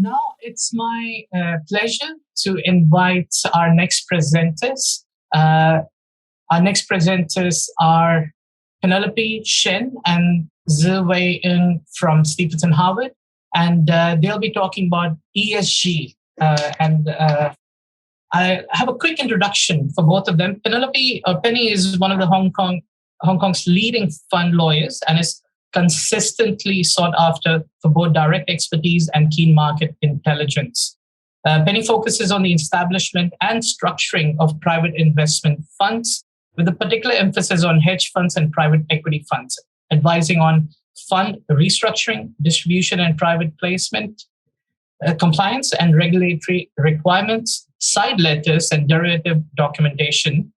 Now it's my pleasure to invite our next presenters. Our next presenters are Penelope, Shen, and Tze-wei Ng from Stephenson Harwood, and they'll be talking about ESG. I have a quick introduction for both of them. Penny is one of the Hong Kong's leading fund lawyers and is consistently sought after for both direct expertise and keen market intelligence. Penny focuses on the establishment and structuring of private investment funds, with a particular emphasis on hedge funds and private equity funds, advising on fund restructuring, distribution and private placement, compliance and regulatory requirements, side letters and derivative documentation,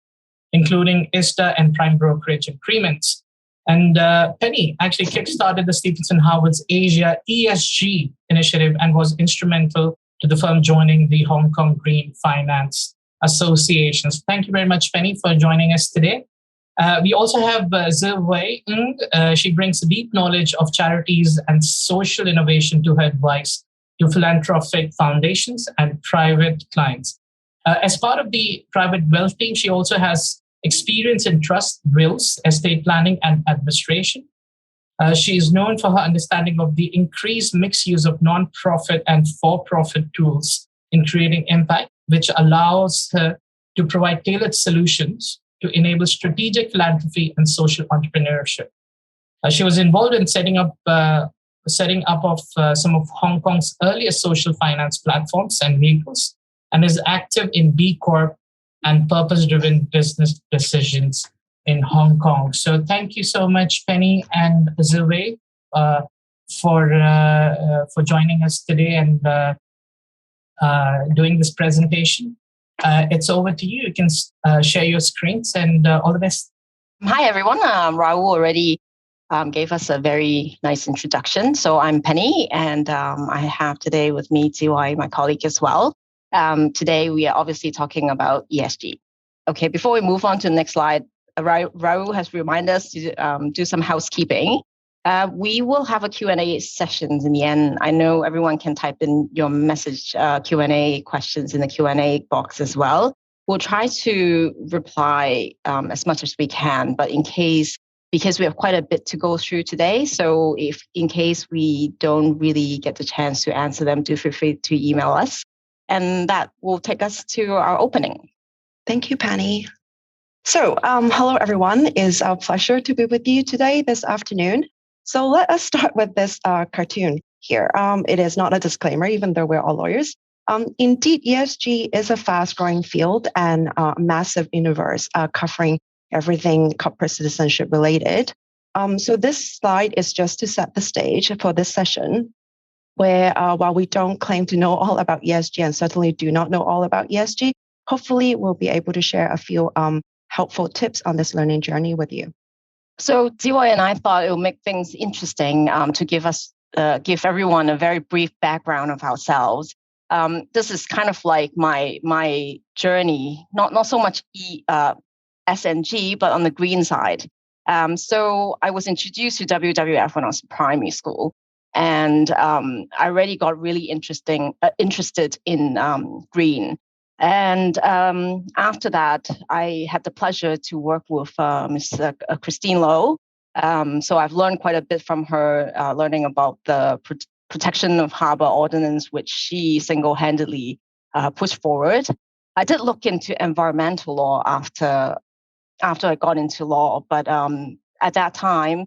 including ISDA and prime brokerage agreements. And Penny actually kickstarted the Stephenson Harwood's Asia ESG initiative and was instrumental to the firm joining the Hong Kong Green Finance Associations. Thank you very much, Penny, for joining us today. We also have Tze-wei Ng. She brings deep knowledge of charities and social innovation to her advice to philanthropic foundations and private clients. As part of the private wealth team, she also has experience in trust, wills, estate planning, and administration. She is known for her understanding of the increased mixed use of non-profit and for-profit tools in creating impact, which allows her to provide tailored solutions to enable strategic philanthropy and social entrepreneurship. She was involved in setting up of some of Hong Kong's earliest social finance platforms and vehicles, and is active in B Corp and purpose-driven business decisions in Hong Kong. So thank you so much, Penny and Tze-wei, for joining us today and doing this presentation. It's over to you. You can share your screens, and all the best. Hi, everyone. Raul already gave us a very nice introduction. So I'm Penny, and I have today with me Tze-wei, my colleague as well. Today, we are obviously talking about ESG. Okay, before we move on to the next slide, Raul has reminded us to do some housekeeping. We will have a Q&A session in the end. I know everyone can type in your message Q&A questions in the Q&A box as well. We'll try to reply as much as we can, but because we have quite a bit to go through today, so if in case we don't really get the chance to answer them, do feel free to email us. And that will take us to our opening. Thank you, Penny. So, hello, everyone. It's our pleasure to be with you today, this afternoon. So let us start with this cartoon here. It is not a disclaimer, even though we're all lawyers. Indeed, ESG is a fast-growing field and a massive universe covering everything corporate citizenship related. So this slide is just to set the stage for this session, where while we don't claim to know all about ESG and certainly do not know all about ESG, hopefully we'll be able to share a few helpful tips on this learning journey with you. So Tze-wei and I thought it would make things interesting to give everyone a very brief background of ourselves. This is kind of like my journey, not so much SNG, but on the green side. So I was introduced to WWF when I was in primary school. And I already got really interested in green. And after that, I had the pleasure to work with Ms. Christine Lowe. So I've learned quite a bit from her, learning about the protection of harbor ordinance, which she single-handedly pushed forward. I did look into environmental law after I got into law, but at that time,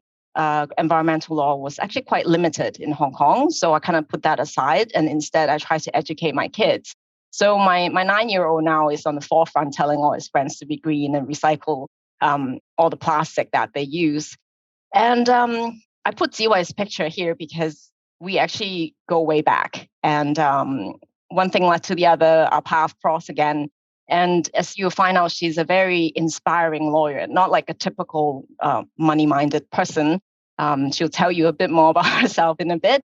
environmental law was actually quite limited in Hong Kong. So I kind of put that aside, and instead I try to educate my kids. So my 9-year-old now is on the forefront telling all his friends to be green and recycle all the plastic that they use. And I put Tze-wei's picture here because we actually go way back. And one thing led to the other, our path crossed again. And as you'll find out, she's a very inspiring lawyer, not like a typical money-minded person. She'll tell you a bit more about herself in a bit.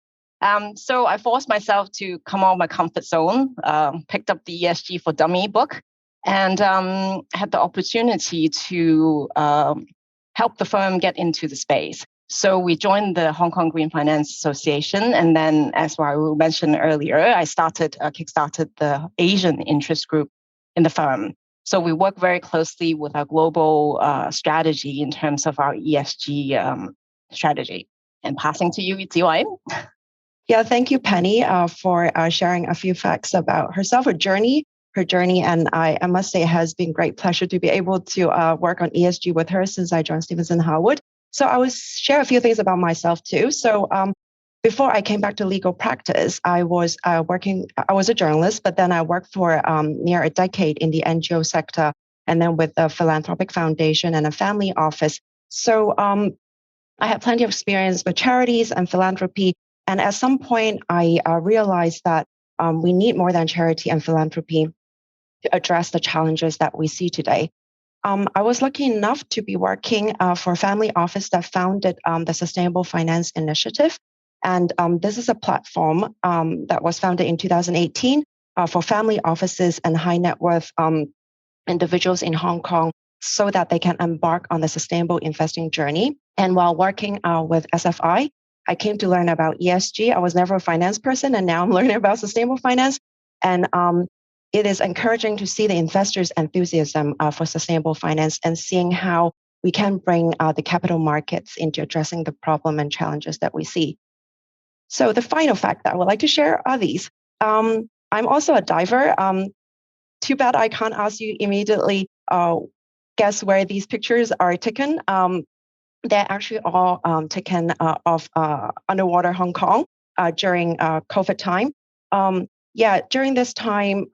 So I forced myself to come out of my comfort zone, picked up the ESG for Dummy book, and had the opportunity to help the firm get into the space. So we joined the Hong Kong Green Finance Association. And then, as Raul mentioned earlier, I kickstarted the Asian interest group in the firm. So we work very closely with our global strategy in terms of our ESG strategy. And passing to you, Tze-wei. Yeah, thank you, Penny, for sharing a few facts about herself, her journey. And I must say it has been great pleasure to be able to work on ESG with her since I joined Stephenson Harwood. So I will share a few things about myself too. So before I came back to legal practice, I was I was a journalist, but then I worked for near a decade in the NGO sector and then with a philanthropic foundation and a family office. So I had plenty of experience with charities and philanthropy. And at some point, I realized that we need more than charity and philanthropy to address the challenges that we see today. I was lucky enough to be working for a family office that founded the Sustainable Finance Initiative. And this is a platform that was founded in 2018 for family offices and high net worth individuals in Hong Kong so that they can embark on the sustainable investing journey. And while working with SFI, I came to learn about ESG. I was never a finance person, and now I'm learning about sustainable finance. And it is encouraging to see the investors' enthusiasm for sustainable finance and seeing how we can bring the capital markets into addressing the problem and challenges that we see. So the final fact that I would like to share are these. I'm also a diver. Too bad I can't ask you immediately guess where these pictures are taken. They're actually all taken of underwater Hong Kong during COVID time. During this time,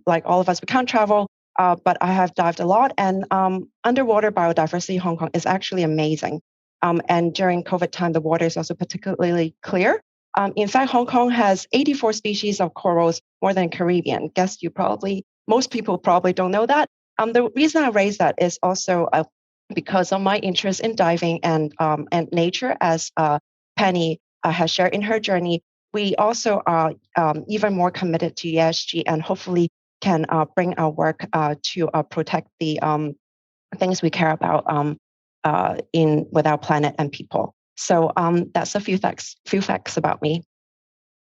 like all of us, we can't travel, but I have dived a lot, and underwater biodiversity Hong Kong is actually amazing. And during COVID time, the water is also particularly clear. In fact, Hong Kong has 84 species of corals, more than Caribbean. Most people probably don't know that. The reason I raise that is also because of my interest in diving and nature, as Penny has shared in her journey. We also are even more committed to ESG and hopefully can bring our work to protect the things we care about with our planet and people. So that's a few facts about me.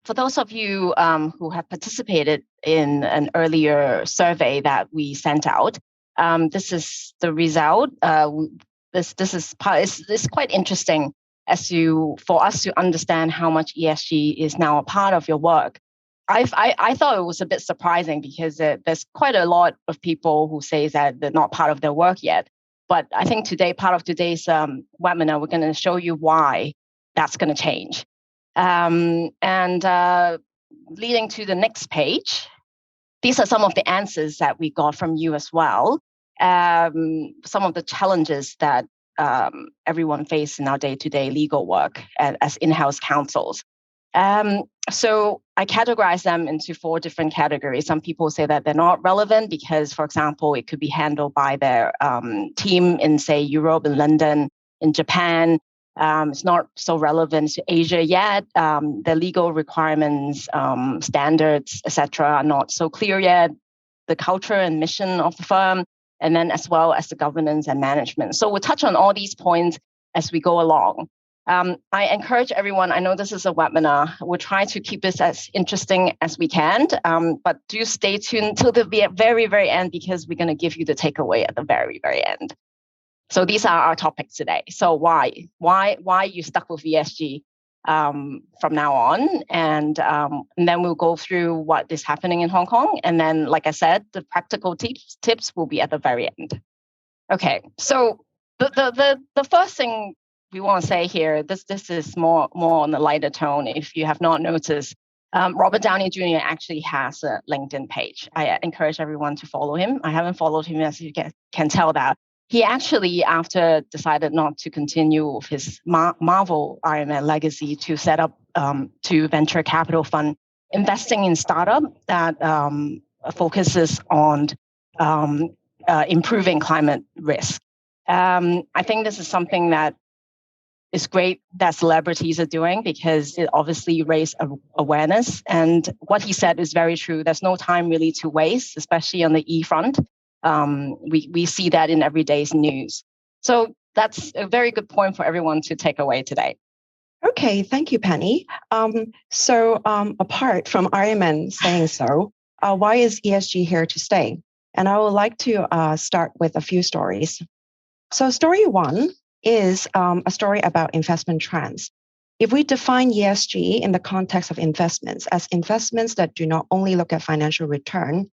For those of you who have participated in an earlier survey that we sent out, this is the result. This is quite interesting for us to understand how much ESG is now a part of your work. I thought it was a bit surprising because there's quite a lot of people who say that they're not part of their work yet. But I think part of today's webinar, we're going to show you why that's going to change. And leading to the next page, these are some of the answers that we got from you as well. Some of the challenges that everyone faces in our day-to-day legal work as in-house counsels. So I categorize them into 4 different categories. Some people say that they're not relevant because, for example, it could be handled by their team in, say, Europe and London, in Japan. It's not so relevant to Asia yet. The legal requirements, standards, etc., are not so clear yet. The culture and mission of the firm, and then as well as the governance and management. So we'll touch on all these points as we go along. I encourage everyone, I know this is a webinar, we'll try to keep this as interesting as we can, but do stay tuned till the very, very end because we're going to give you the takeaway at the very, very end. So these are our topics today. So why you stuck with ESG from now on, and then we'll go through what is happening in Hong Kong, and then, like I said, the practical tips will be at the very end. Okay, so the first thing we want to say here, this is more on the lighter tone. If you have not noticed, Robert Downey Jr. actually has a LinkedIn page. I encourage everyone to follow him. I haven't followed him, as you can tell that. He actually, after decided not to continue with his Marvel Iron Man legacy, to set up to venture capital fund investing in startup that focuses on improving climate risk. I think this is something that is great that celebrities are doing because it obviously raised awareness. And what he said is very true. There's no time really to waste, especially on the E front. We see that in everyday's news. So that's a very good point for everyone to take away today. Okay, thank you, Penny. So apart from Ironman saying so, why is ESG here to stay? And I would like to start with a few stories. So story one is a story about investment trends. If we define ESG in the context of investments as investments that do not only look at financial return,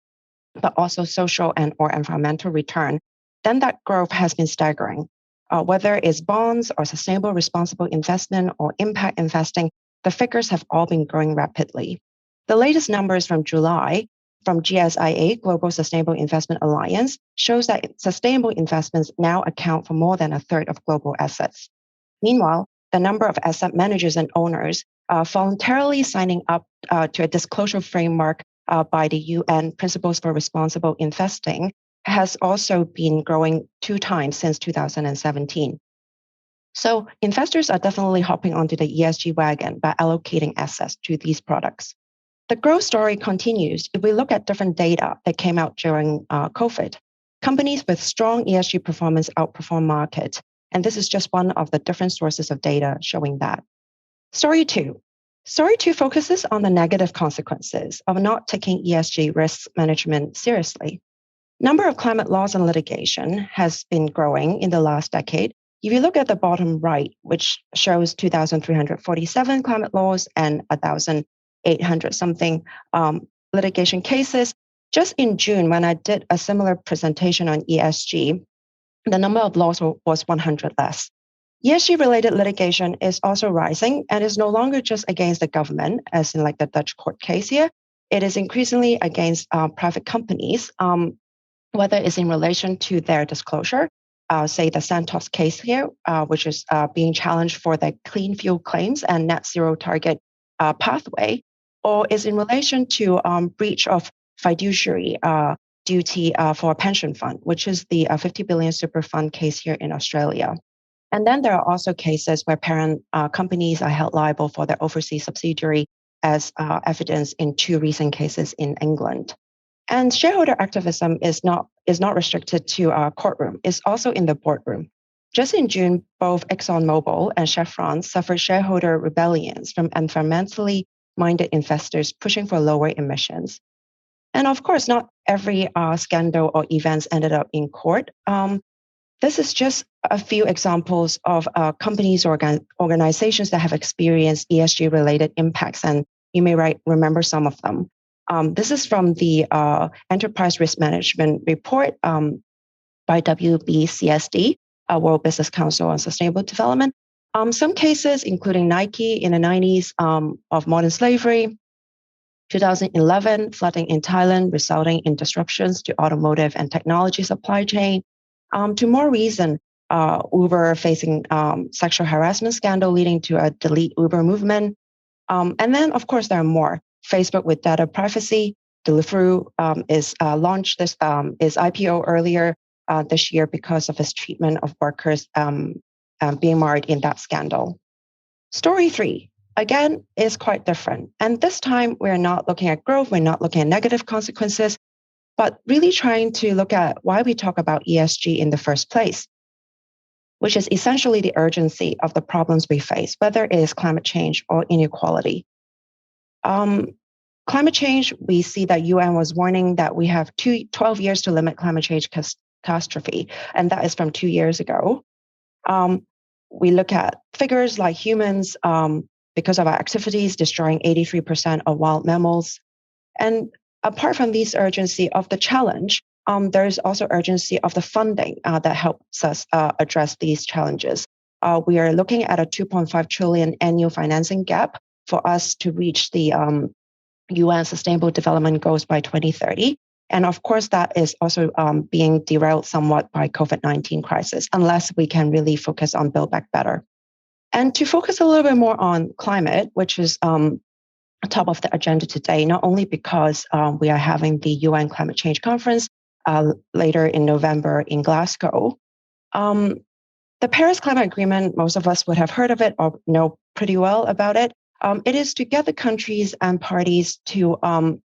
but also social and or environmental return, then that growth has been staggering. Whether it's bonds or sustainable responsible investment or impact investing, the figures have all been growing rapidly. The latest numbers from July from GSIA, Global Sustainable Investment Alliance, shows that sustainable investments now account for more than a third of global assets. Meanwhile, the number of asset managers and owners voluntarily signing up to a disclosure framework by the UN Principles for Responsible Investing has also been growing 2 times since 2017. So investors are definitely hopping onto the ESG wagon by allocating assets to these products. The growth story continues if we look at different data that came out during COVID. Companies with strong ESG performance outperform markets, and this is just one of the different sources of data showing that. Story two. Story two focuses on the negative consequences of not taking ESG risk management seriously. Number of climate laws and litigation has been growing in the last decade. If you look at the bottom right, which shows 2,347 climate laws and 1,800 something litigation cases, just in June, when I did a similar presentation on ESG, the number of laws was 100 less. ESG-related litigation is also rising and is no longer just against the government, as in like the Dutch court case here. It is increasingly against private companies, whether it's in relation to their disclosure, say the Santos case here, which is being challenged for the clean fuel claims and net zero target pathway, or is in relation to breach of fiduciary duty for a pension fund, which is the 50 billion super fund case here in Australia. And then there are also cases where parent companies are held liable for their overseas subsidiary, as evidence in 2 recent cases in England. And shareholder activism is not restricted to a courtroom. It's also in the boardroom. Just in June, both ExxonMobil and Chevron suffered shareholder rebellions from environmentally minded investors pushing for lower emissions. And of course, not every scandal or events ended up in court. This is just a few examples of companies or organizations that have experienced ESG-related impacts, and you may remember some of them. This is from the Enterprise Risk Management Report by WBCSD, World Business Council on Sustainable Development. Some cases, including Nike in the 90s of modern slavery, 2011, flooding in Thailand resulting in disruptions to automotive and technology supply chain, to more recent, Uber facing sexual harassment scandal leading to a delete Uber movement. And then, of course, there are more. Facebook with data privacy. Deliveroo is launched this is IPO earlier this year because of its treatment of workers being marred in that scandal. Story 3, again, is quite different. And this time, we're not looking at growth, we're not looking at negative consequences, but really trying to look at why we talk about ESG in the first place, which is essentially the urgency of the problems we face, whether it is climate change or inequality. Climate change, we see that UN was warning that we have 12 years to limit climate change catastrophe, and that is from 2 years ago. We look at figures like humans, because of our activities, destroying 83% of wild mammals. And apart from this urgency of the challenge, there is also urgency of the funding that helps us address these challenges. We are looking at a 2.5 trillion annual financing gap for us to reach the UN Sustainable Development Goals by 2030. And of course, that is also being derailed somewhat by COVID-19 crisis, unless we can really focus on Build Back Better. And to focus a little bit more on climate, which is top of the agenda today, not only because we are having the UN Climate Change Conference later in November in Glasgow. The Paris Climate Agreement, most of us would have heard of it or know pretty well about it. It is to get the countries and parties to on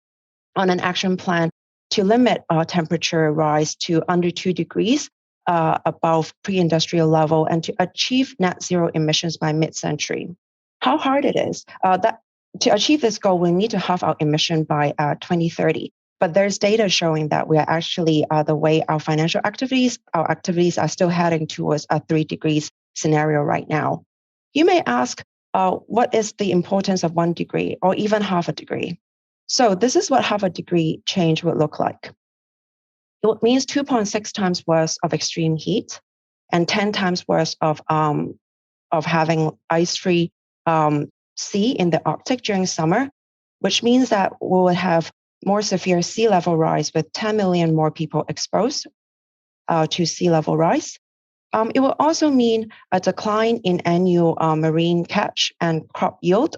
an action plan to limit temperature rise to under 2 degrees above pre-industrial level and to achieve net zero emissions by mid-century. How hard it is? To achieve this goal, we need to halve our emission by 2030. But there's data showing that we are actually the way our financial activities, our activities are still heading towards a 3 degrees scenario right now. You may ask, what is the importance of 1 degree or even half a degree? So this is what half a degree change would look like. It means 2.6 times worse of extreme heat and 10 times worse of having ice-free sea in the Arctic during summer, which means that we will have more severe sea level rise with 10 million more people exposed to sea level rise. It will also mean a decline in annual marine catch and crop yield,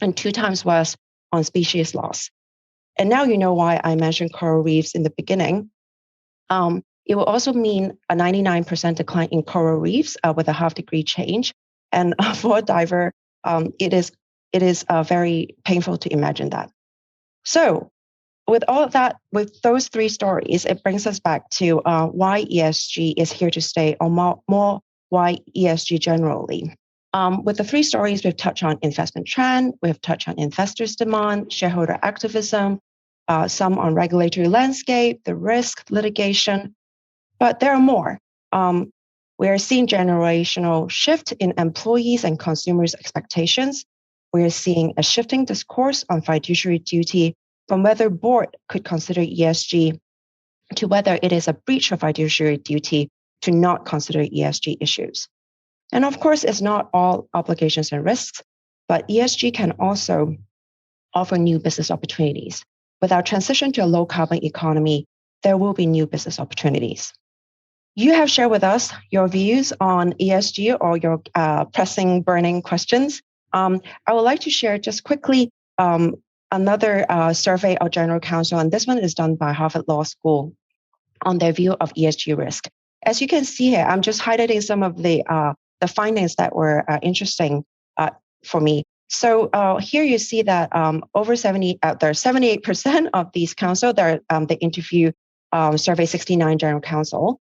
and 2 times worse on species loss. And now you know why I mentioned coral reefs in the beginning. It will also mean a 99% decline in coral reefs with a half degree change. And for a diver, it is very painful to imagine that. So with all of that, with those 3 stories, it brings us back to why ESG is here to stay, or more why ESG generally. With the 3 stories, we've touched on investment trend, we've touched on investors' demand, shareholder activism, some on regulatory landscape, the risk, litigation, but there are more. We are seeing generational shift in employees and consumers' expectations. We are seeing a shifting discourse on fiduciary duty from whether board could consider ESG to whether it is a breach of fiduciary duty to not consider ESG issues. And of course, it's not all obligations and risks, but ESG can also offer new business opportunities. With our transition to a low carbon economy, there will be new business opportunities. You have shared with us your views on ESG or your pressing, burning questions. I would like to share just quickly another survey of General Counsel, and this one is done by Harvard Law School on their view of ESG risk. As you can see here, I'm just highlighting some of the findings that were interesting for me. So here you see that over 78% of these counsel, they interview survey 69 General Counsel.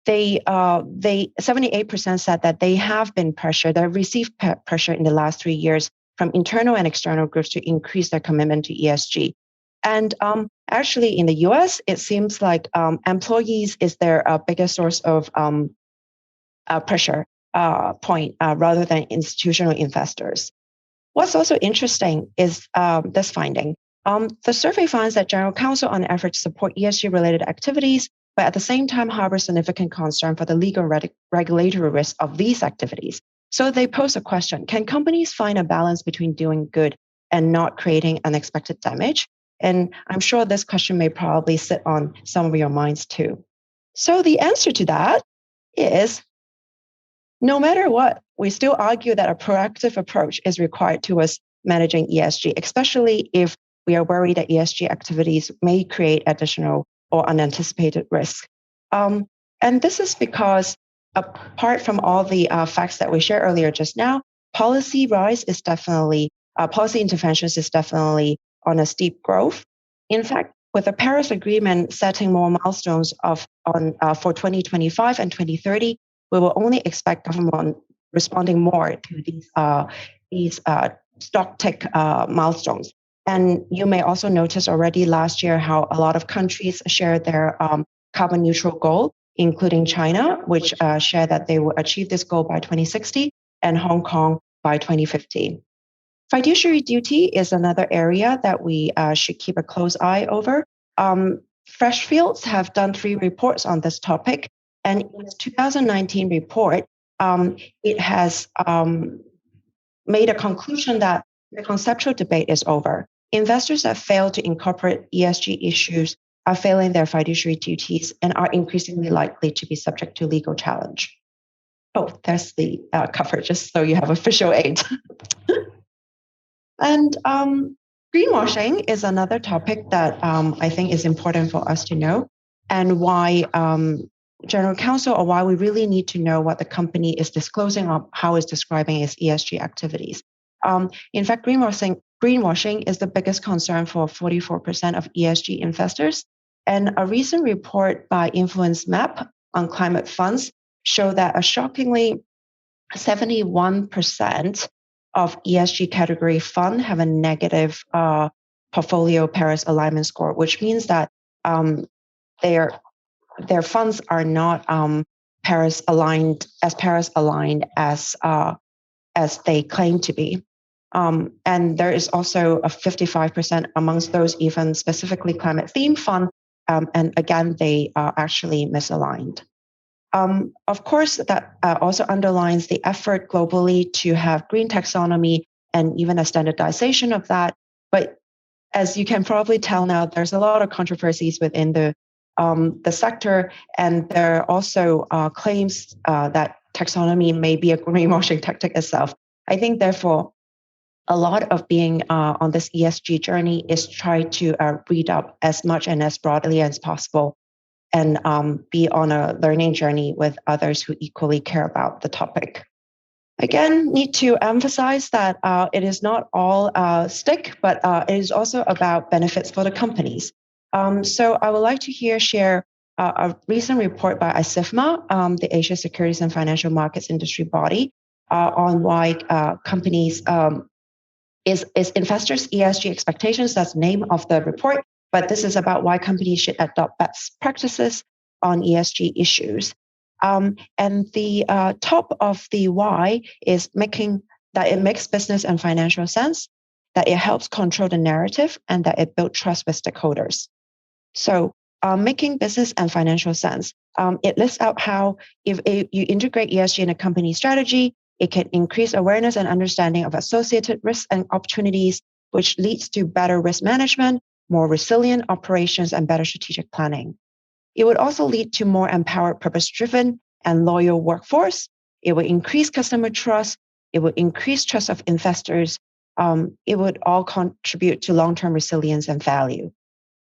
They 78% said that they have been pressured, they received pressure in the last 3 years from internal and external groups to increase their commitment to ESG. And actually in the US, it seems like employees is their biggest source of pressure point rather than institutional investors. What's also interesting is this finding. The survey finds that General Counsel on average support ESG-related activities, but at the same time harbor significant concern for the legal regulatory risk of these activities. So they pose a question: can companies find a balance between doing good and not creating unexpected damage? And I'm sure this question may probably sit on some of your minds too. So the answer to that is, no matter what, we still argue that a proactive approach is required towards managing ESG, especially if we are worried that ESG activities may create additional or unanticipated risk. And this is because, apart from all the facts that we shared earlier just now, policy interventions is definitely on a steep growth. In fact, with the Paris Agreement setting more milestones for 2025 and 2030, we will only expect government responding more to these stock tick milestones. And you may also notice already last year how a lot of countries shared their carbon neutral goal, including China, which shared that they will achieve this goal by 2060, and Hong Kong by 2050. Fiduciary duty is another area that we should keep a close eye over. Freshfields have done 3 reports on this topic, and in its 2019 report, it has made a conclusion that the conceptual debate is over. Investors that fail to incorporate ESG issues are failing their fiduciary duties and are increasingly likely to be subject to legal challenge. Oh, there's the cover, just so you have a visual aid. And greenwashing is another topic that I think is important for us to know, and why General Counsel, or why we really need to know what the company is disclosing or how it's describing its ESG activities. In fact, greenwashing is the biggest concern for 44% of ESG investors. And a recent report by Influence Map on climate funds show that a shockingly 71% of ESG category fund have a negative portfolio Paris alignment score, which means that their funds are not Paris aligned as they claim to be. And there is also a 55% amongst those even specifically climate themed fund. And again, they are actually misaligned. Of course, that also underlines the effort globally to have green taxonomy and even a standardization of that. But as you can probably tell now, there's a lot of controversies within the sector, and there are also claims that taxonomy may be a greenwashing tactic itself. I think, therefore, a lot of being on this ESG journey is try to read up as much and as broadly as possible, and be on a learning journey with others who equally care about the topic. Again, need to emphasize that it is not all stick, but it is also about benefits for the companies. So I would like to share a recent report by ISIFMA, the Asia Securities and Financial Markets Industry Body, on why companies is investors' ESG expectations. That's the name of the report. But this is about why companies should adopt best practices on ESG issues. And the top of the why is making that it makes business and financial sense, that it helps control the narrative, and that it builds trust with stakeholders. So making business and financial sense, it lists out how if you integrate ESG in a company strategy, it can increase awareness and understanding of associated risks and opportunities, which leads to better risk management, more resilient operations, and better strategic planning. It would also lead to more empowered, purpose-driven, and loyal workforce. It would increase customer trust. It would increase trust of investors. It would all contribute to long-term resilience and value.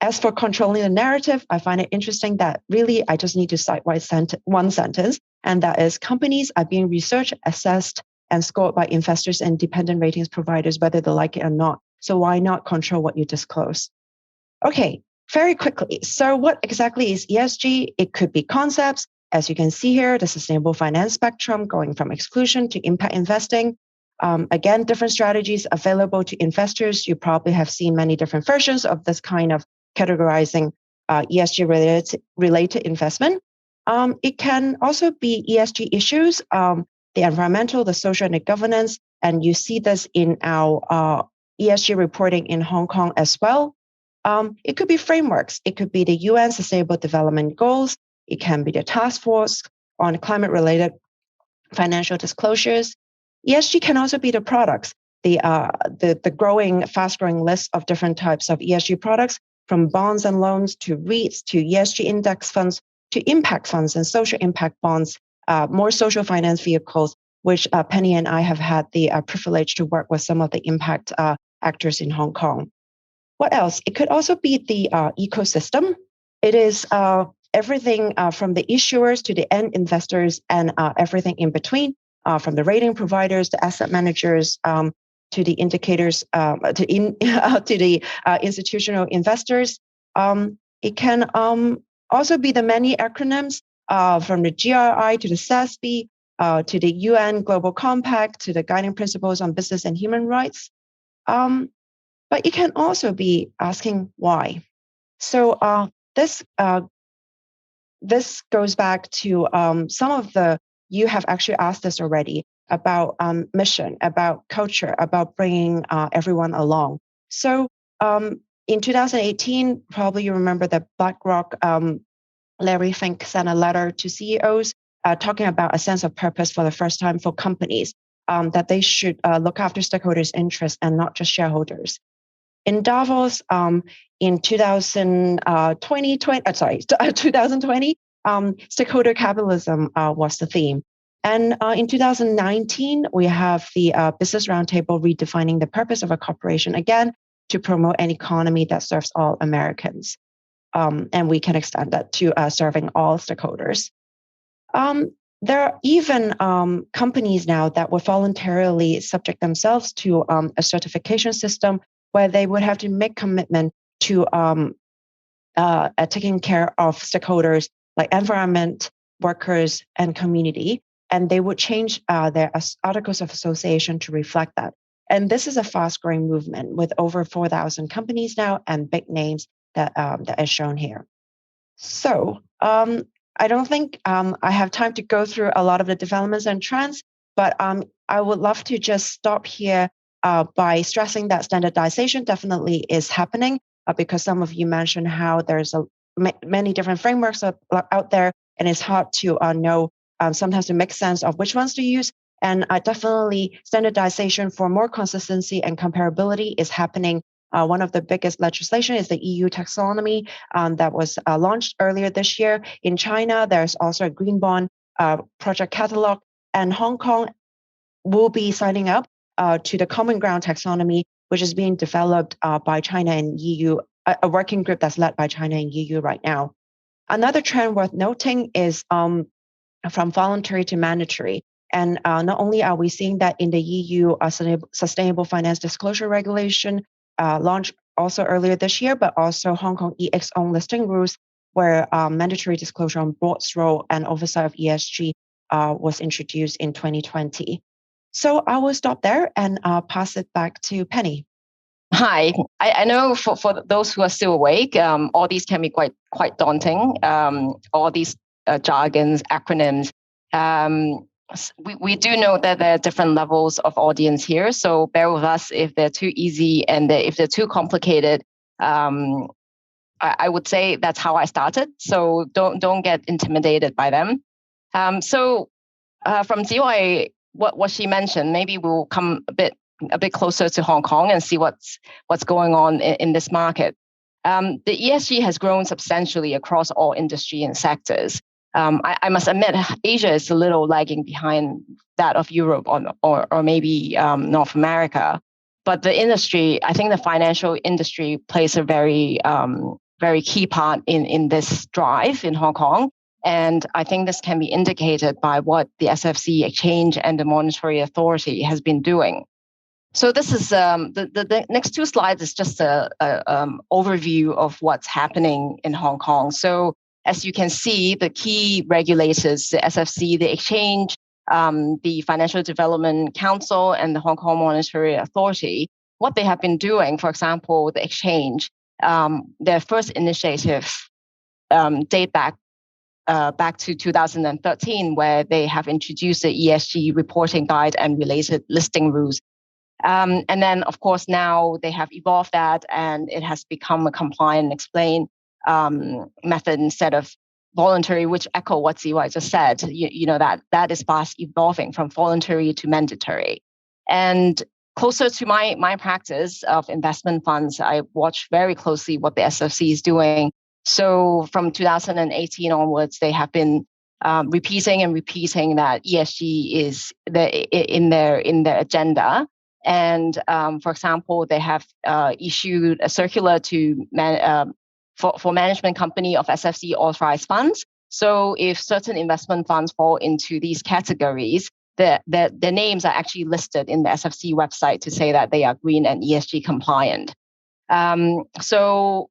As for controlling the narrative, I find it interesting that really I just need to cite one sentence, and that is companies are being researched, assessed, and scored by investors and independent ratings providers, whether they like it or not. So why not control what you disclose? Okay, very quickly. So what exactly is ESG? It could be concepts. As you can see here, the sustainable finance spectrum going from exclusion to impact investing. Again, different strategies available to investors. You probably have seen many different versions of this kind of categorizing ESG related investment. It can also be ESG issues, the environmental, the social, and the governance. And you see this in our ESG reporting in Hong Kong as well. It could be frameworks. It could be the UN Sustainable Development Goals. It can be the task force on climate-related financial disclosures. ESG can also be the products, the growing, fast-growing list of different types of ESG products, from bonds and loans to REITs to ESG index funds to impact funds and social impact bonds, more social finance vehicles, which Penny and I have had the privilege to work with some of the impact actors in Hong Kong. What else? It could also be the ecosystem. It is everything from the issuers to the end investors and everything in between, from the rating providers, the asset managers, to the indicators, to the institutional investors. It can also be the many acronyms from the GRI to the SASB, to the UN Global Compact, to the Guiding Principles on Business and Human Rights. But it can also be asking why. So this goes back to some of you have actually asked us already about mission, about culture, about bringing everyone along. So in 2018, probably you remember that BlackRock, Larry Fink sent a letter to CEOs talking about a sense of purpose for the first time for companies, that they should look after stakeholders' interests and not just shareholders. In Davos, in 2020, stakeholder capitalism was the theme. And in 2019, we have the Business Roundtable redefining the purpose of a corporation, again, to promote an economy that serves all Americans. And we can extend that to serving all stakeholders. There are even companies now that would voluntarily subject themselves to a certification system where they would have to make commitment to taking care of stakeholders like environment, workers, and community. And they would change their articles of association to reflect that. And this is a fast-growing movement with over 4,000 companies now and big names that is shown here. So I don't think I have time to go through a lot of the developments and trends, but I would love to just stop here by stressing that standardization definitely is happening because some of you mentioned how there's many different frameworks out there, and it's hard to know sometimes to make sense of which ones to use. And definitely standardization for more consistency and comparability is happening. One of the biggest legislation is the EU taxonomy that was launched earlier this year. In China, there's also a green bond project catalog, and Hong Kong will be signing up to the Common Ground taxonomy, which is being developed by China and EU, a working group that's led by China and EU right now. Another trend worth noting is from voluntary to mandatory. And not only are we seeing that in the EU Sustainable Finance Disclosure Regulation launched also earlier this year, but also Hong Kong EX own listing rules, where mandatory disclosure on board's role and oversight of ESG was introduced in 2020. So I will stop there and pass it back to Penny. Hi, I know for those who are still awake, all these can be quite daunting. All these jargons, acronyms. We do know that there are different levels of audience here, so bear with us if they're too easy and if they're too complicated. I would say that's how I started, so don't get intimidated by them. So from Tze-wei, what she mentioned, maybe we'll come a bit closer to Hong Kong and see what's going on in this market. The ESG has grown substantially across all industry and sectors. I must admit, Asia is a little lagging behind that of Europe or maybe North America. But the industry, I think the financial industry plays a very key part in this drive in Hong Kong. And I think this can be indicated by what the SFC Exchange and the Monetary Authority has been doing. So this is the next two slides is just a overview of what's happening in Hong Kong. So as you can see, the key regulators, the SFC, the Exchange, the Financial Development Council, and the Hong Kong Monetary Authority, what they have been doing, for example, the Exchange, their first initiative date back to 2013, where they have introduced the ESG reporting guide and related listing rules. And then, of course, now they have evolved that, and it has become a comply and explain method instead of voluntary, which echo what Tze-wei just said. You know that is fast evolving from voluntary to mandatory. And closer to my practice of investment funds, I watch very closely what the SFC is doing. So from 2018 onwards, they have been repeating that ESG is in their agenda. And for example, they have issued a circular to for management company of SFC authorized funds. So if certain investment funds fall into these categories, their names are actually listed in the SFC website to say that they are green and ESG compliant. So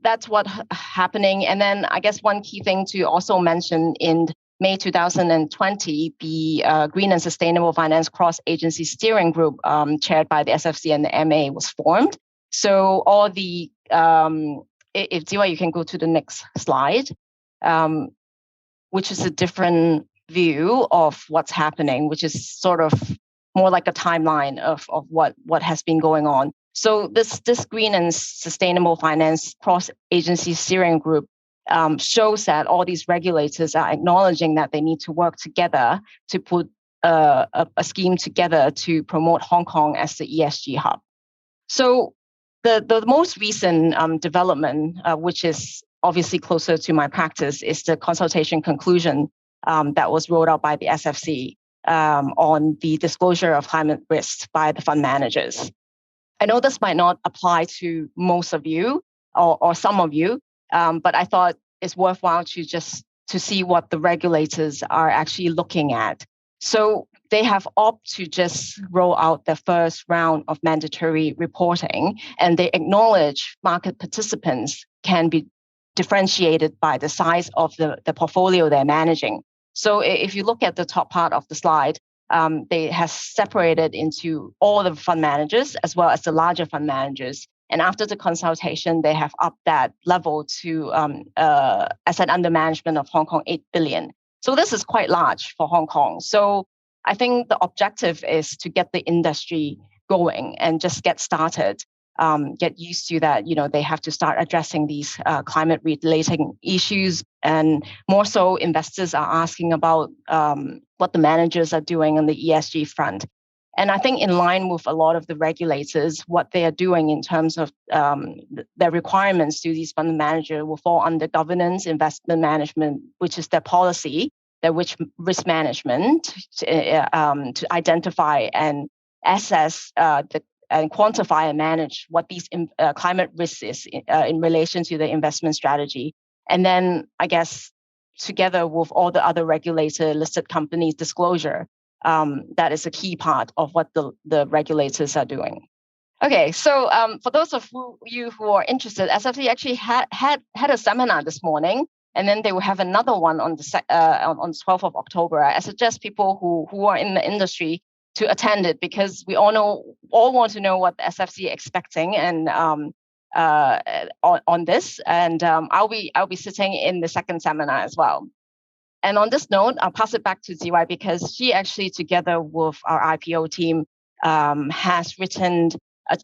that's what's happening. And then I guess one key thing to also mention, in May 2020, the Green and Sustainable Finance Cross-Agency Steering Group, chaired by the SFC and the MA, was formed. So all the, if Tze-wei, you can go to the next slide, which is a different view of what's happening, which is sort of more like a timeline of what has been going on. So this Green and Sustainable Finance Cross-Agency Steering Group shows that all these regulators are acknowledging that they need to work together to put a scheme together to promote Hong Kong as the ESG hub. So the most recent development, which is obviously closer to my practice, is the consultation conclusion that was rolled out by the SFC on the disclosure of climate risks by the fund managers. I know this might not apply to most of you or some of you, but I thought it's worthwhile to see what the regulators are actually looking at. So they have opted to just roll out the first round of mandatory reporting, and they acknowledge market participants can be differentiated by the size of the portfolio they're managing. So if you look at the top part of the slide, they have separated into all the fund managers as well as the larger fund managers. And after the consultation, they have upped that level to asset under management of Hong Kong 8 billion. So this is quite large for Hong Kong. So I think the objective is to get the industry going and just get started, get used to that. They have to start addressing these climate-related issues, and more so, investors are asking about what the managers are doing on the ESG front. And I think in line with a lot of the regulators, what they are doing in terms of their requirements to these fund managers will fall under governance, investment management, which is their policy, their risk management to identify and assess and quantify and manage what these climate risks is in relation to the investment strategy. And then, I guess, together with all the other regulator listed companies' disclosure, that is a key part of what the regulators are doing. Okay, so for those of you who are interested, SFC actually had a seminar this morning, and then they will have another one on the 12th of October. I suggest people who are in the industry to attend it, because we all want to know what the SFC is expecting and on this. And I'll be sitting in the second seminar as well. And on this note, I'll pass it back to Tze-wei, because she actually, together with our IPO team, has written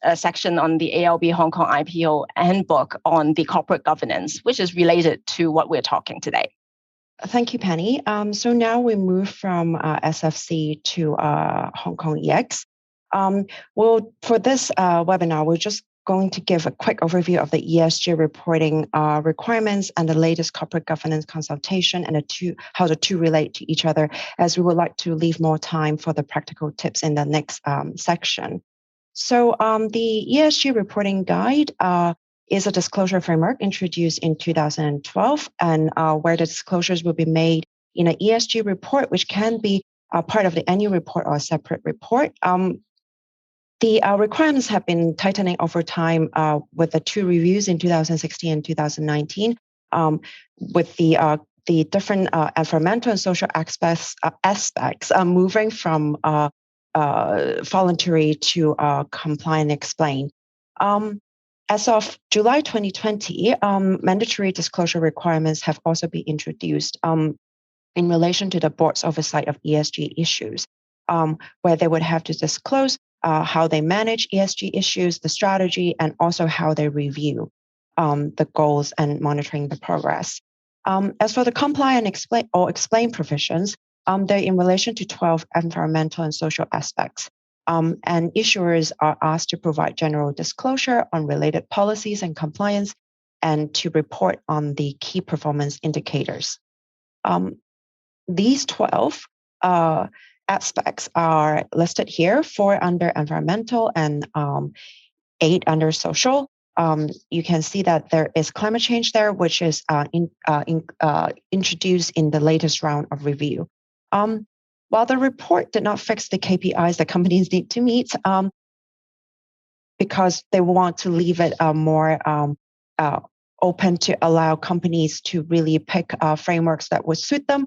a section on the ALB Hong Kong IPO handbook on the corporate governance, which is related to what we're talking today. Thank you, Penny. So now we move from SFC to Hong Kong EX. For this webinar, we're just going to give a quick overview of the ESG reporting requirements and the latest corporate governance consultation, and how the two relate to each other, as we would like to leave more time for the practical tips in the next section. So the ESG reporting guide is a disclosure framework introduced in 2012, and where the disclosures will be made in an ESG report, which can be part of the annual report or a separate report. The requirements have been tightening over time with the two reviews in 2016 and 2019, with the different environmental and social aspects moving from voluntary to comply and explain. As of July 2020, mandatory disclosure requirements have also been introduced in relation to the board's oversight of ESG issues, where they would have to disclose how they manage ESG issues, the strategy, and also how they review the goals and monitoring the progress. As for the comply and explain provisions, they're in relation to 12 environmental and social aspects. And issuers are asked to provide general disclosure on related policies and compliance, and to report on the key performance indicators. These 12 aspects are listed here: 4 under environmental and 8 under social. You can see that there is climate change there, which is introduced in the latest round of review. While the report did not fix the KPIs that companies need to meet, because they want to leave it more open to allow companies to really pick frameworks that would suit them,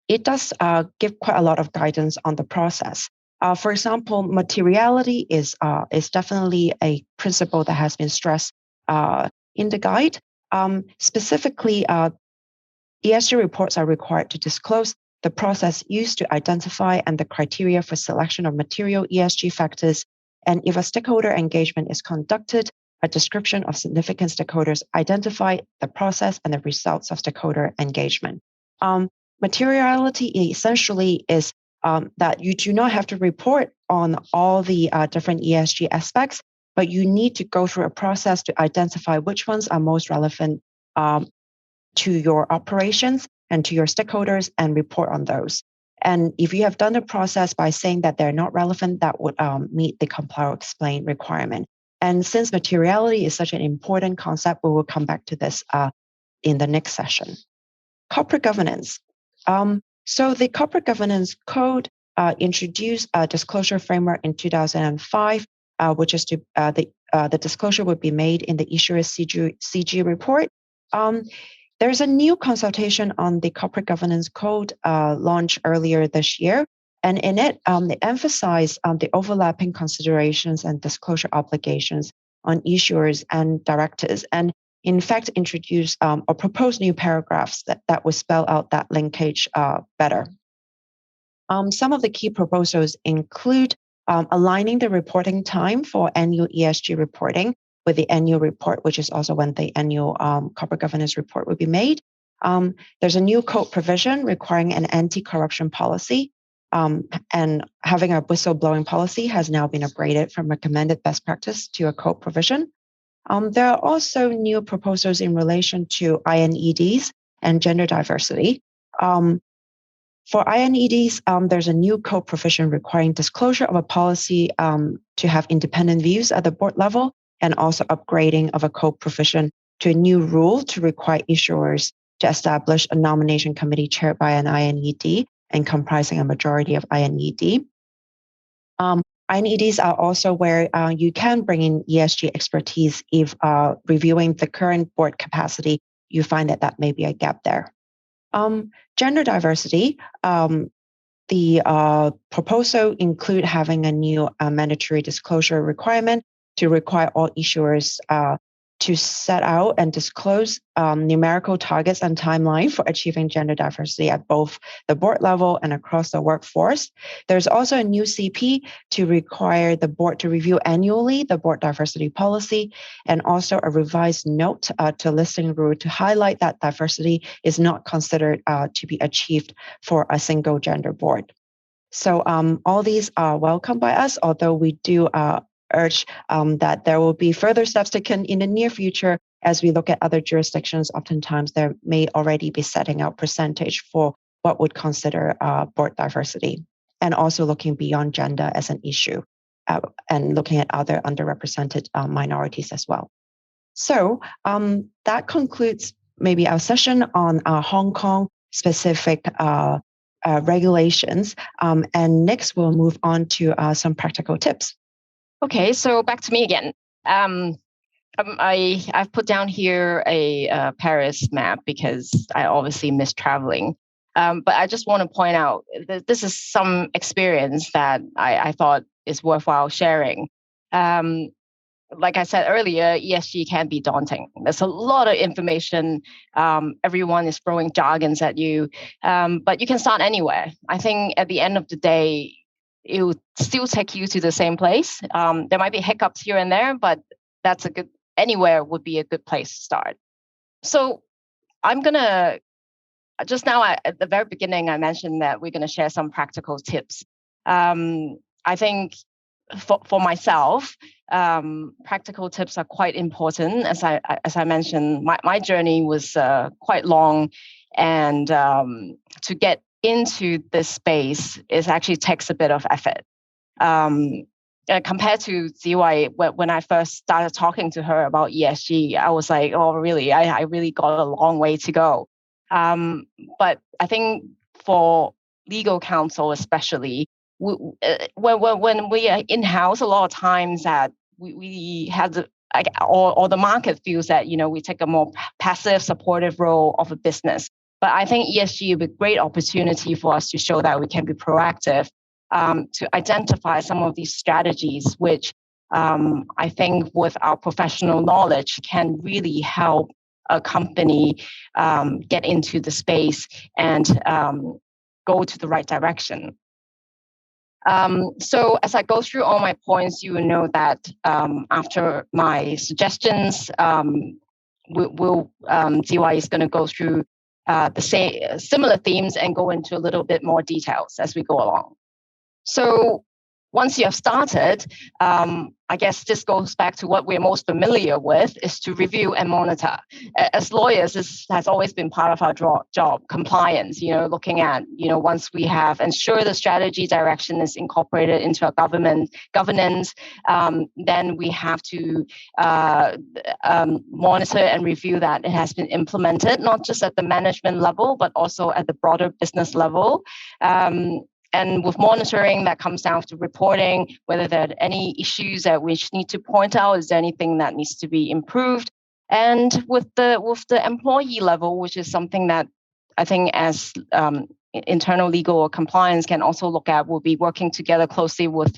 it does give quite a lot of guidance on the process. For example, materiality is definitely a principle that has been stressed in the guide. Specifically, ESG reports are required to disclose the process used to identify and the criteria for selection of material ESG factors. And if a stakeholder engagement is conducted, a description of significant stakeholders identify the process and the results of stakeholder engagement. Materiality essentially is that you do not have to report on all the different ESG aspects, but you need to go through a process to identify which ones are most relevant to your operations and to your stakeholders, and report on those. And if you have done the process by saying that they're not relevant, that would meet the comply or explain requirement. And since materiality is such an important concept, we will come back to this in the next session. Corporate governance. So the Corporate Governance Code introduced a disclosure framework in 2005, which is the disclosure would be made in the issuer's CG report. There's a new consultation on the corporate governance code launched earlier this year. And in it, they emphasize the overlapping considerations and disclosure obligations on issuers and directors, and in fact introduce or propose new paragraphs that will spell out that linkage better. Some of the key proposals include aligning the reporting time for annual ESG reporting with the annual report, which is also when the annual corporate governance report will be made. There's a new code provision requiring an anti-corruption policy, and having a whistleblowing policy has now been upgraded from recommended best practice to a code provision. There are also new proposals in relation to INEDs and gender diversity. For INEDs, there's a new code provision requiring disclosure of a policy to have independent views at the board level, and also upgrading of a code provision to a new rule to require issuers to establish a nomination committee chaired by an INED and comprising a majority of INED. INEDs are also where you can bring in ESG expertise if reviewing the current board capacity, you find that may be a gap there. Gender diversity, the proposal include having a new mandatory disclosure requirement to require all issuers to set out and disclose numerical targets and timeline for achieving gender diversity at both the board level and across the workforce. There's also a new CP to require the board to review annually the board diversity policy, and also a revised note to listing rule to highlight that diversity is not considered to be achieved for a single gender board. So all these are welcome by us, although we do urge that there will be further steps taken in the near future as we look at other jurisdictions. Oftentimes, there may already be setting out percentage for what would consider board diversity, and also looking beyond gender as an issue and looking at other underrepresented minorities as well. So that concludes maybe our session on Hong Kong specific regulations. And next, we'll move on to some practical tips. Okay, so back to me again. I've put down here a Paris map because I obviously miss traveling. But I just want to point out that this is some experience that I thought is worthwhile sharing. Like I said earlier, ESG can be daunting. There's a lot of information. Everyone is throwing jargons at you, but you can start anywhere. I think at the end of the day, it will still take you to the same place. There might be hiccups here and there, but that's anywhere would be a good place to start. So I'm going to, just now at the very beginning, I mentioned that we're going to share some practical tips. I think for myself, practical tips are quite important. As I mentioned, my journey was quite long, and to get into this space, it actually takes a bit of effort. Compared to Tze-wei, when I first started talking to her about ESG, I was like, oh, really? I really got a long way to go. But I think for legal counsel especially, when we are in-house, a lot of times that we have or the market feels that, we take a more passive, supportive role of a business. But I think ESG will be a great opportunity for us to show that we can be proactive, to identify some of these strategies, which I think with our professional knowledge can really help a company get into the space and go to the right direction. So as I go through all my points, you will know that after my suggestions, Tze-wei is going to go through the similar themes and go into a little bit more details as we go along. So once you have started, I guess this goes back to what we're most familiar with, is to review and monitor. As lawyers, this has always been part of our job, compliance, looking at, once we have ensured the strategy direction is incorporated into our governance, then we have to monitor and review that it has been implemented, not just at the management level, but also at the broader business level. And with monitoring, that comes down to reporting, whether there are any issues that we need to point out, is there anything that needs to be improved? And with the employee level, which is something that I think as internal legal or compliance can also look at, we'll be working together closely with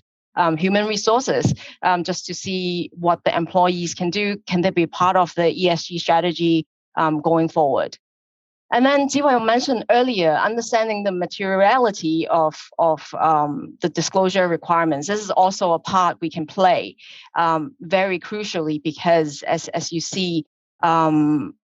human resources just to see what the employees can do. Can they be part of the ESG strategy going forward? And then Tze-wei mentioned earlier, understanding the materiality of the disclosure requirements. This is also a part we can play very crucially because as you see,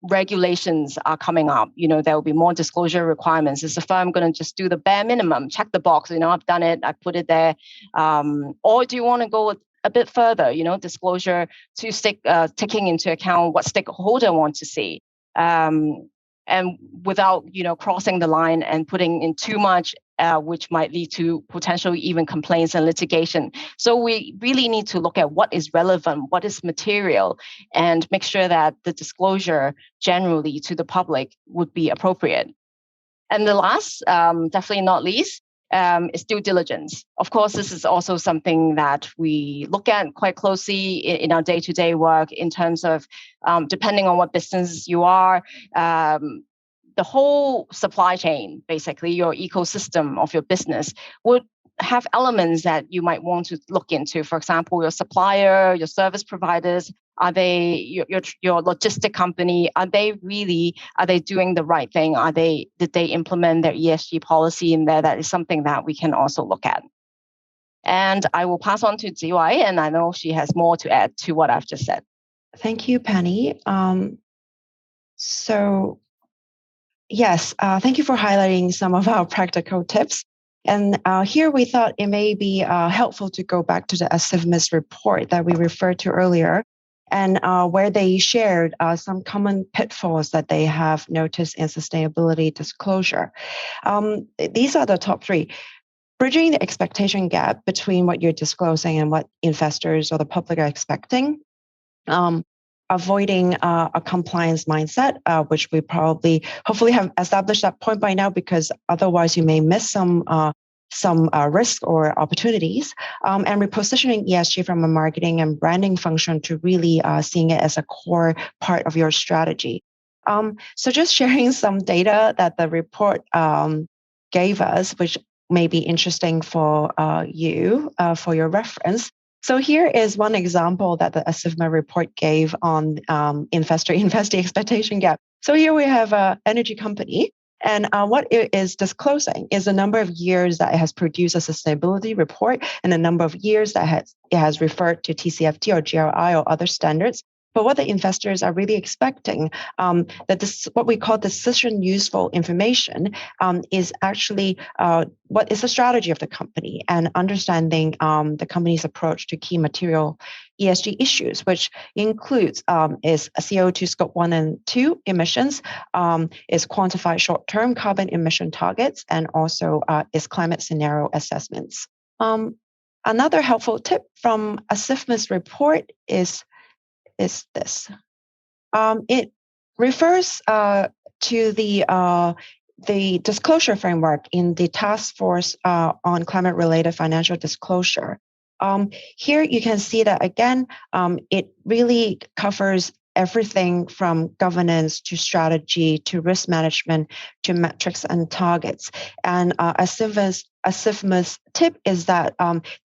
regulations are coming up. There will be more disclosure requirements. Is the firm going to just do the bare minimum, check the box? I've done it, I put it there. Or do you want to go a bit further? Disclosure to taking into account what stakeholder wants to see. And without, crossing the line and putting in too much, which might lead to potentially even complaints and litigation. So we really need to look at what is relevant, what is material, and make sure that the disclosure generally to the public would be appropriate. And the last, definitely not least, is due diligence. Of course, this is also something that we look at quite closely in our day-to-day work in terms of, depending on what business you are, the whole supply chain, basically your ecosystem of your business would have elements that you might want to look into. For example, your supplier, your service providers, are they your logistic company? Are they doing the right thing? Did they implement their ESG policy in there? That is something that we can also look at. And I will pass on to Tze-wei, and I know she has more to add to what I've just said. Thank you, Penny. So yes, thank you for highlighting some of our practical tips. And here we thought it may be helpful to go back to the SFMIS report that we referred to earlier, and where they shared some common pitfalls that they have noticed in sustainability disclosure. These are the top three. Bridging the expectation gap between what you're disclosing and what investors or the public are expecting. Avoiding a compliance mindset, which we hopefully have established that point by now, because otherwise you may miss some risk or opportunities, and repositioning ESG from a marketing and branding function to really seeing it as a core part of your strategy. So just sharing some data that the report gave us, which may be interesting for you for your reference. So here is one example that the SFMA report gave on investor-investee expectation gap. So here we have an energy company, and what it is disclosing is the number of years that it has produced a sustainability report and the number of years that it has referred to TCFD or GRI or other standards. But what the investors are really expecting, what we call decision useful information, is actually what is the strategy of the company and understanding the company's approach to key material ESG issues, which includes is CO2 scope 1 and 2 emissions, is quantified short-term carbon emission targets, and also is climate scenario assessments. Another helpful tip from a SFMIS report is this. It refers to the disclosure framework in the Task Force on Climate-Related Financial Disclosure. Here you can see that again, it really covers everything from governance to strategy to risk management to metrics and targets. And a SFMIS tip is that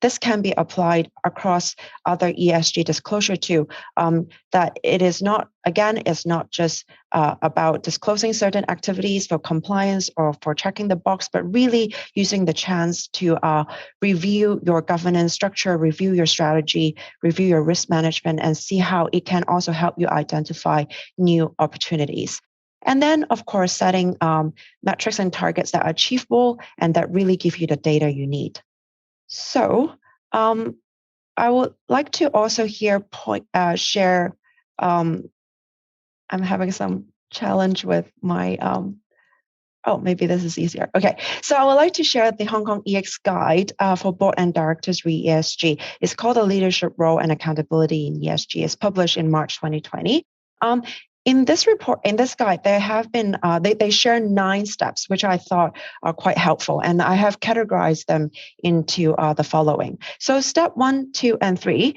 this can be applied across other ESG disclosure too. That it is not, again, it's not just about disclosing certain activities for compliance or for checking the box, but really using the chance to review your governance structure, review your strategy, review your risk management, and see how it can also help you identify new opportunities. And then, of course, setting metrics and targets that are achievable and that really give you the data you need. So I would like to also here share, I'm having some challenge with my, maybe this is easier. Okay, so I would like to share the Hong Kong EX Guide for Board and Directors re ESG. It's called The Leadership Role and Accountability in ESG. It's published in March 2020. In this report, in this guide, there have been, they share 9 steps, which I thought are quite helpful. And I have categorized them into the following. So step 1, 2, and 3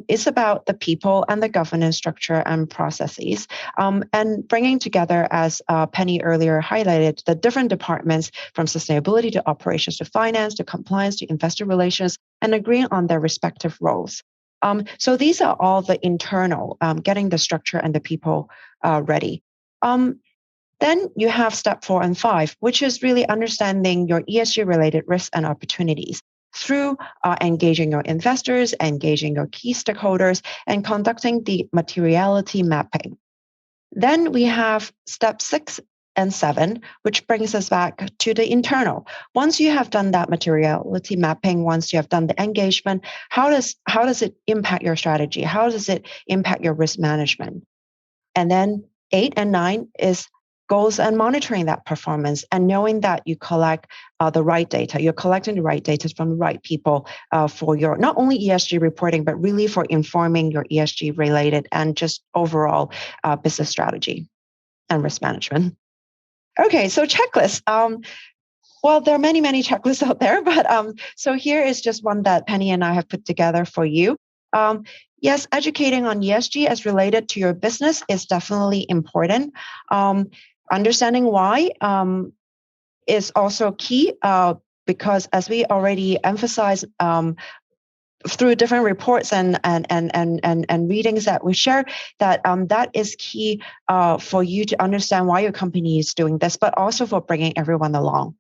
is about the people and the governance structure and processes, and bringing together, as Penny earlier highlighted, the different departments from sustainability to operations to finance to compliance to investor relations, and agreeing on their respective roles. So these are all the internal, getting the structure and the people ready. Then you have step 4 and 5, which is really understanding your ESG-related risks and opportunities through engaging your investors, engaging your key stakeholders, and conducting the materiality mapping. Then we have step 6 and 7, which brings us back to the internal. Once you have done that materiality mapping, once you have done the engagement, how does it impact your strategy? How does it impact your risk management? And then 8 and 9 is goals and monitoring that performance and knowing that you collect the right data. You're collecting the right data from the right people for your not only ESG reporting, but really for informing your ESG related and just overall business strategy and risk management. Okay, so checklist. Well, there are many checklists out there, but so here is just one that Penny and I have put together for you. Yes, educating on ESG as related to your business is definitely important. Understanding why is also key because, as we already emphasized, through different reports and readings that we share, that that is key for you to understand why your company is doing this, but also for bringing everyone along.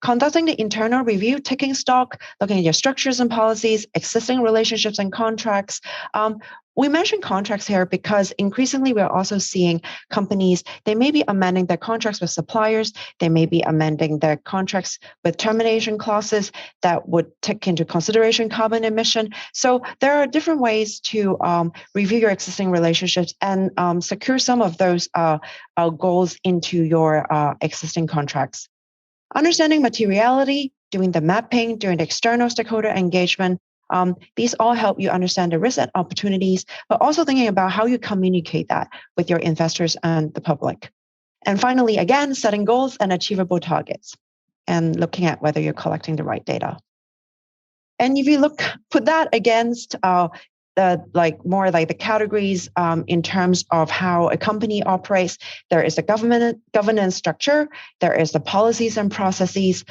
Conducting the internal review, taking stock, looking at your structures and policies, existing relationships and contracts. We mention contracts here because increasingly we're also seeing companies, they may be amending their contracts with suppliers, they may be amending their contracts with termination clauses that would take into consideration carbon emission. So there are different ways to review your existing relationships and secure some of those goals into your existing contracts. Understanding materiality, doing the mapping, doing the external stakeholder engagement, these all help you understand the risks and opportunities, but also thinking about how you communicate that with your investors and the public. And finally, again, setting goals and achievable targets and looking at whether you're collecting the right data. And if you put that against the categories in terms of how a company operates, there is a governance structure, there is the policies and processes,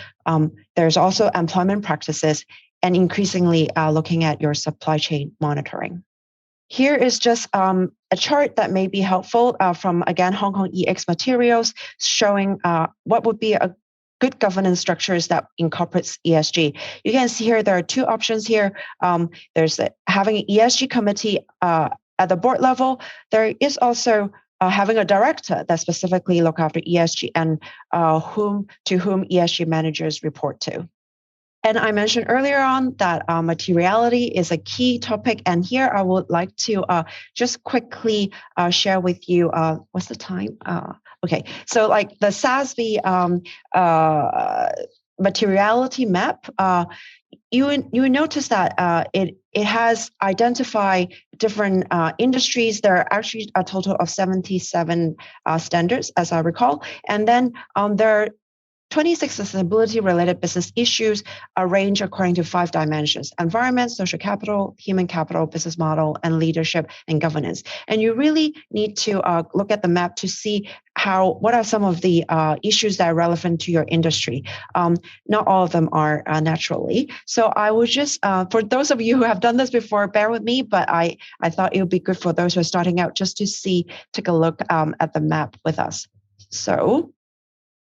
there's also employment practices, and increasingly looking at your supply chain monitoring. Here is just a chart that may be helpful from, again, Hong Kong EX materials, showing what would be a good governance structures that incorporates ESG. You can see here there are 2 options here. There's having an ESG committee at the board level. There is also having a director that specifically look after ESG and to whom ESG managers report to. And I mentioned earlier on that materiality is a key topic. And here I would like to just quickly share with you, what's the time? Okay, so like the SASB materiality map, you notice that it has identified different industries. There are actually a total of 77 standards, as I recall. And then there are 26 sustainability-related business issues arranged according to 5 dimensions: environment, social capital, human capital, business model, and leadership and governance. And you really need to look at the map to see what are some of the issues that are relevant to your industry. Not all of them are naturally. So I would just, for those of you who have done this before, bear with me, but I thought it would be good for those who are starting out just to take a look at the map with us.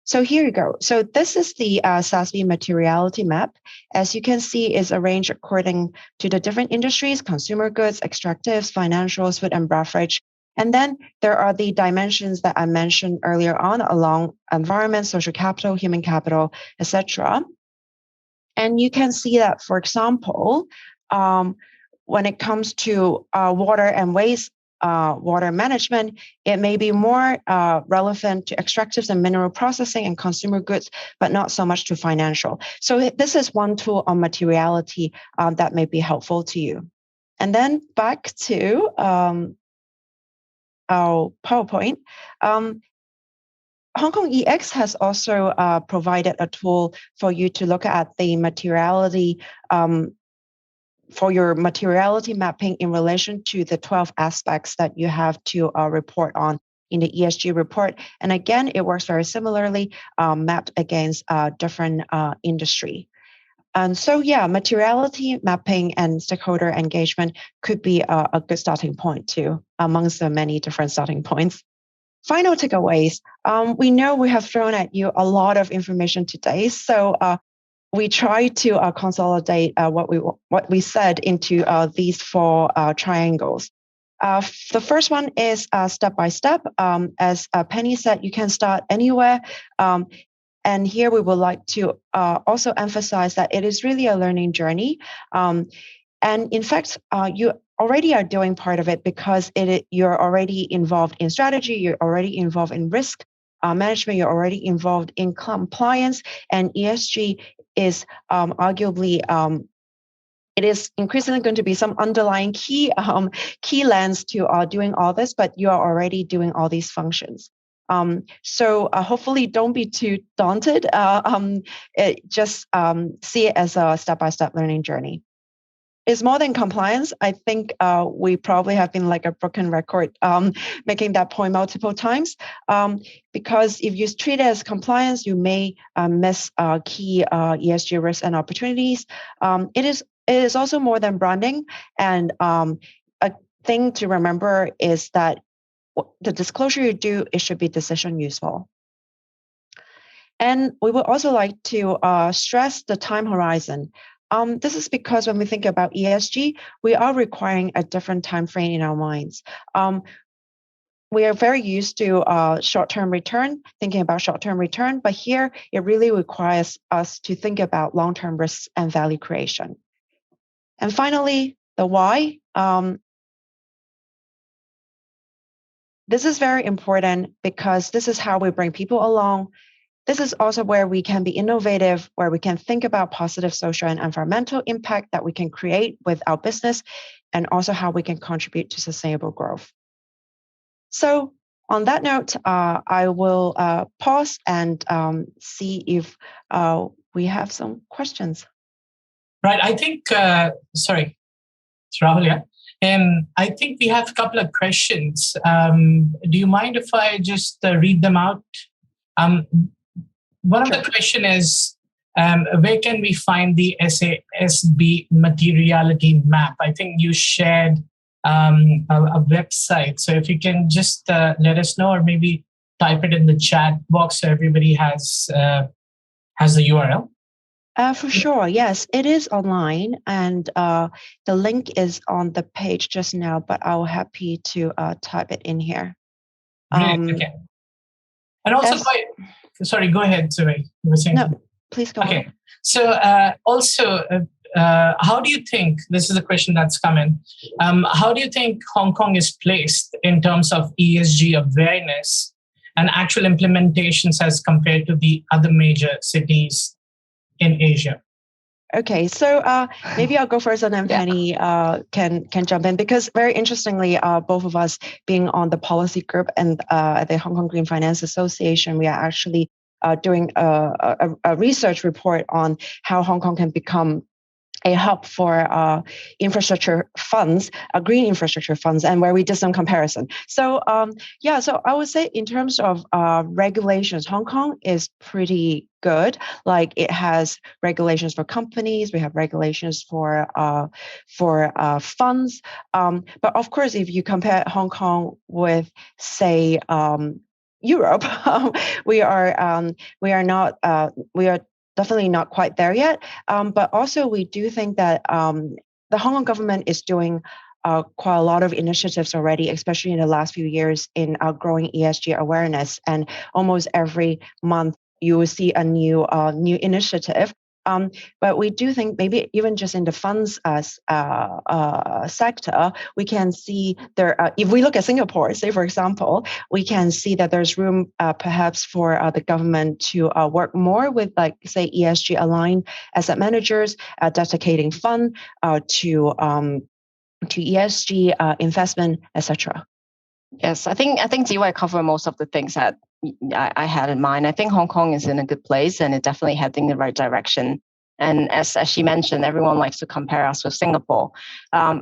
So here you go. So this is the SASB materiality map. As you can see, is arranged according to the different industries: consumer goods, extractives, financials, food and beverage. And then there are the dimensions that I mentioned earlier on along environment, social capital, human capital, etc. And you can see that, for example, when it comes to water and waste, water management, it may be more relevant to extractives and mineral processing and consumer goods, but not so much to financial. So this is one tool on materiality that may be helpful to you. And then back to our PowerPoint. Hong Kong EX has also provided a tool for you to look at the materiality for your materiality mapping in relation to the 12 aspects that you have to report on in the ESG report. And again, it works very similarly, mapped against different industry. And so, yeah, materiality mapping and stakeholder engagement could be a good starting point too, amongst the many different starting points. Final takeaways. We know we have thrown at you a lot of information today, so we try to consolidate what we said into these 4 triangles. The first one is step by step. As Penny said, you can start anywhere. And here we would like to also emphasize that it is really a learning journey. And in fact, you already are doing part of it because you're already involved in strategy, you're already involved in risk management, you're already involved in compliance, and ESG is arguably it is increasingly going to be some underlying key lens to doing all this, but you are already doing all these functions. So hopefully don't be too daunted. Just see it as a step-by-step learning journey. It's more than compliance. I think we probably have been like a broken record making that point multiple times. Because if you treat it as compliance, you may miss key ESG risks and opportunities. It is also more than branding. And a thing to remember is that the disclosure you do, it should be decision useful. And we would also like to stress the time horizon. This is because when we think about ESG, we are requiring a different time frame in our minds. We are very used to short-term return, thinking about short-term return, but here it really requires us to think about long-term risks and value creation. And finally, the why. This is very important because this is how we bring people along. This is also where we can be innovative, where we can think about positive social and environmental impact that we can create with our business, and also how we can contribute to sustainable growth. So on that note, I will pause and see if we have some questions. Right, I think, sorry, it's Rahul, yeah? I think we have a couple of questions. Do you mind if I just read them out? One of the question is, where can we find the SASB materiality map? I think you shared a website. So if you can just let us know, or maybe type it in the chat box so everybody has the URL. For sure, yes, it is online, and the link is on the page just now, but I'll happy to type it in here. Okay. And also, sorry, go ahead, Tze-wei. You were saying no, please go okay. on. So also, how do you think, this is a question that's come in, how do you think Hong Kong is placed in terms of ESG awareness and actual implementations as compared to the other major cities in Asia? Okay, so maybe I'll go first, and then Penny can jump in, because very interestingly, both of us being on the policy group and at the Hong Kong Green Finance Association, we are actually doing a research report on how Hong Kong can become a hub for infrastructure funds, green infrastructure funds, and where we did some comparison. So so I would say in terms of regulations, Hong Kong is pretty good. Like, it has regulations for companies, we have regulations for funds. But of course, if you compare Hong Kong with, say, Europe, we are definitely not quite there yet. But also, we do think that the Hong Kong government is doing quite a lot of initiatives already, especially in the last few years, in growing ESG awareness. And almost every month, you will see a new initiative. But we do think maybe even just in the funds sector, we can see there. If we look at Singapore, say for example, we can see that there's room perhaps for the government to work more with, like, say, ESG aligned asset managers, dedicating fund to ESG investment, etc. Yes, I think Tze-wei covered most of the things that I had in mind. I think Hong Kong is in a good place and it definitely heading in the right direction. And as she mentioned, everyone likes to compare us with Singapore.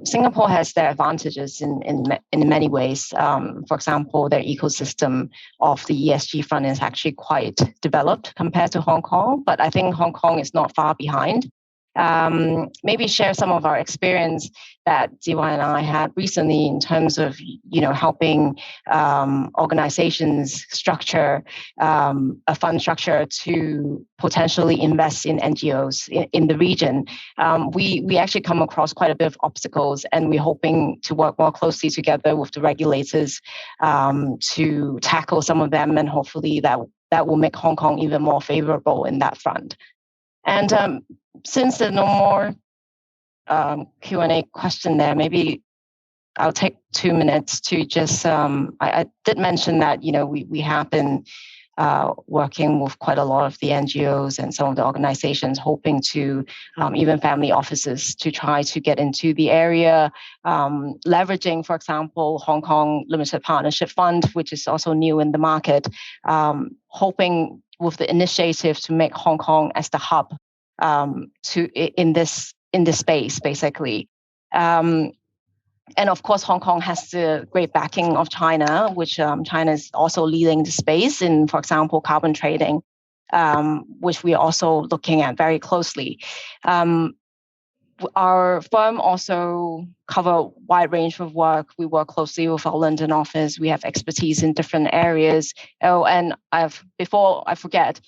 Singapore has their advantages in many ways. For example, their ecosystem of the ESG front is actually quite developed compared to Hong Kong, but I think Hong Kong is not far behind. Maybe share some of our experience that Tze-wei and I had recently in terms of helping organizations structure a fund structure to potentially invest in NGOs in the region. We actually come across quite a bit of obstacles, and we're hoping to work more closely together with the regulators to tackle some of them, and hopefully that will make Hong Kong even more favorable in that front. And since there's no more Q&A question there, maybe I'll take 2 minutes to just, I did mention that, we have been working with quite a lot of the NGOs and some of the organizations, hoping to, even family offices, to try to get into the area, leveraging, for example, Hong Kong Limited Partnership Fund, which is also new in the market, hoping with the initiative to make Hong Kong as the hub in this space, basically. And of course, Hong Kong has the great backing of China, which China is also leading the space in, for example, carbon trading, which we are also looking at very closely. Our firm also cover a wide range of work. We work closely with our London office. We have expertise in different areas. Oh, and before I forget,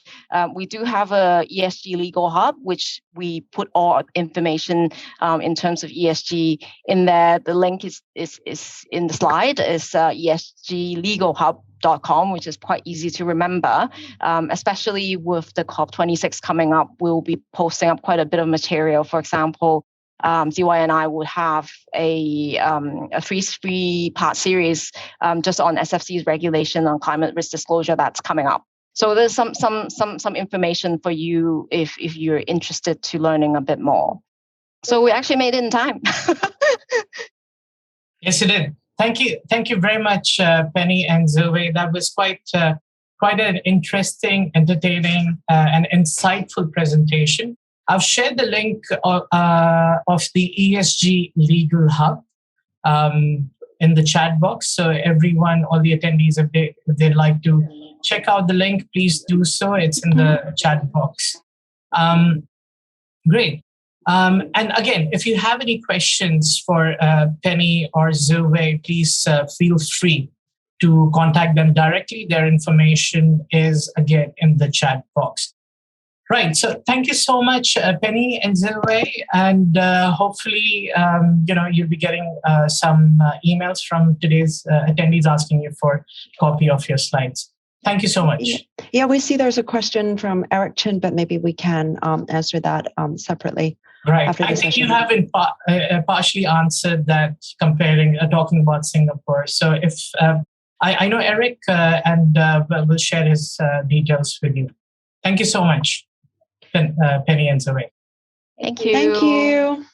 we do have a ESG Legal Hub, which we put all information in terms of ESG in there. The link is in the slide. It's esglegalhub.com, which is quite easy to remember, especially with the COP26 coming up. We'll be posting up quite a bit of material. For example, Tze-wei and I would have a 3-part series just on SFC's regulation on climate risk disclosure that's coming up. So there's some information for you if you're interested to learning a bit more. So we actually made it in time. Yes, it did. Thank you very much, Penny and Tze-wei. That was quite an interesting, entertaining, and insightful presentation. I've shared the link of the ESG Legal Hub in the chat box. So everyone, all the attendees, if they'd like to check out the link, please do so. It's in the chat box. Great. And again, if you have any questions for Penny or Tze-wei, please feel free to contact them directly. Their information is, again, in the chat box. Right. So thank you so much, Penny and Tze-wei. And hopefully, you'll be getting some emails from today's attendees asking you for a copy of your slides. Thank you so much. Yeah, we see there's a question from Eric Chin, but maybe we can answer that separately. Right. I think you haven't partially answered that talking about Singapore. So if I know Eric and will share his details with you. Thank you so much, Penny and Tze-wei. Thank you. Thank you.